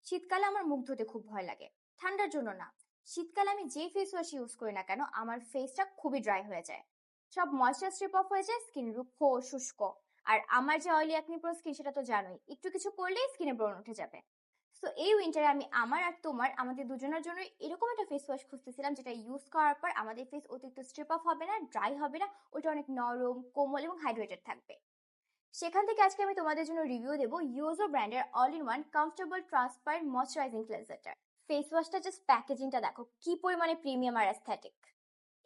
শীতকালে আমার মুখ ধুতে খুব ভয় লাগে। ঠান্ডার জন্য না। শীতকালে আমি যে ফেস ওয়াশ ইউজ করি না কেন আমার ফেসটা খুবই ড্রাই হয়ে যায়। সব ময়েশ্চার স্ট্রিপ অফ হয়ে যায়, স্কিন রুক্ষ ও শুষ্ক। আর আমার যে অয়েলি অ্যাকনি প্রোন স্কিন সেটা তো জানোই, একটু কিছু করলেই স্কিনে ব্রণ উঠে যাবে। সো এই উইন্টারে আমি আমার আর তোমার আমাদের দুজনের জন্য এরকম একটা ফেস ওয়াশ খুঁজতেছিলাম যেটা ইউজ করার পর আমাদের ফেস অতিরিক্ত স্ট্রিপ অফ হবে না, ড্রাই হবে না, ওটা অনেক নরম, কোমল এবং হাইড্রেটেড থাকবে। সেখান থেকে আজকে আমি তোমাদের জন্য রিভিউ দেবো ইউজো ব্র্যান্ডের all in one comfortable transparent moisturizing ক্লেনজারটার। ফেস ওয়াশটা জাস্ট প্যাকেজিংটা দেখো কি পরিমাণে প্রিমিয়াম আর অ্যাস্থেটিক।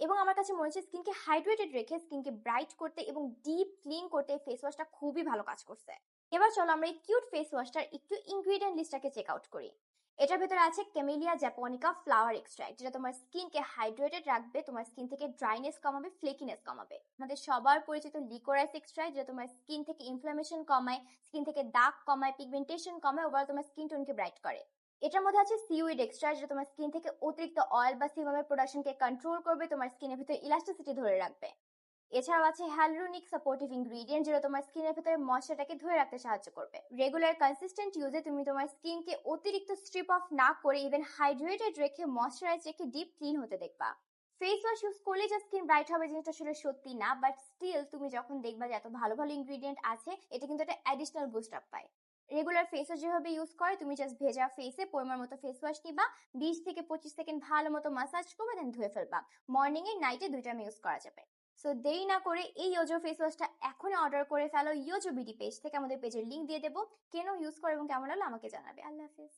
এবং আমার কাছে মনে হচ্ছে স্কিনকে হাইড্রেটেড রেখে স্কিনকে ব্রাইট করতে এবং ডিপ ক্লিন করতে ফেস ওয়াশটা খুবই ভালো কাজ করছে। এবার চলো আমরা এই কিউট ফেস ওয়াশটার একটু ইনগ্রেডিয়েন্ট লিস্টটাকে চেক আউট করি। এটার ভেতরে আছে ক্যামেলিয়া জ্যাপোনিকা ফ্লাওয়ার এক্সট্রাক্ট, যেটা তোমার স্কিনকে হাইড্রেটেড রাখবে, তোমার স্কিন থেকে ড্রাইনেস কমাবে, ফ্লেকিনেস কমাবে। আমাদের সবার পরিচিত লিকোরাইস এক্সট্রাক্ট, যেটা তোমার স্কিন থেকে ইনফ্লামেশন কমায়, স্কিন থেকে দাগ কমায়, পিগমেন্টেশন কমায়, ওভারঅল তোমার স্কিন টোনকে ব্রাইট করে। এটার মধ্যে আছে সিউইড এক্সট্রা, যেটা তোমার স্কিন থেকে অতিরিক্ত অয়েল বা সিবামের প্রোডাকশনকে কন্ট্রোল করবে, তোমার স্কিনের ভিতরে ইলাস্টিসিটি ধরে রাখবে। এছাড়াও আছে হ্যালুরোনিক সাপোর্টিভ ইনগ্রেডিয়েন্ট, যেটা তোমার স্কিনের ভিতরে ময়শ্চারটাকে ধরে রাখতে সাহায্য করবে। রেগুলার কনসিস্টেন্ট ইউজে তুমি তোমার স্কিনকে অতিরিক্ত স্ট্রিপ অফ না করে ইভেন হাইড্রেটেড রেখে ময়শ্চারাইজ রেখে ডিপ ক্লিন হতে দেখবা। ফেস ওয়াশ ইউজ করলে যে স্কিন ব্রাইট হবে জিনিসটা আসলে সত্যি না, বাট স্টিল তুমি যখন দেখবা যে এত ভালো ভালো ইনগ্রেডিয়েন্ট আছে, এটা কিন্তু একটা অ্যাডিশনাল বুস্ট আপ পায়। রেগুলার ফেস ওয়াশ যেভাবে ইউজ করে, তুমি জাস্ট ভেজা ফেসে পরিমাণ মতো ফেস ওয়াশ নিবা, 20 থেকে 25 সেকেন্ড ভালো মতো মাসাজ করবে, দেন ধুয়ে ফেলবা। মর্নিং এ নাইটে দুইটা ইউজ করা যাবে। সো দেরি না করে এই ইয়োজো ফেস ওয়াশটা এখনই অর্ডার করে ফেলো ইয়োজো বিডি পেজ থেকে। আমাদের পেজের লিংক দিয়ে দেবো। কেন ইউজ করো এবং কেমন হলো আমাকে জানাবে। আল্লাহ হাফেজ।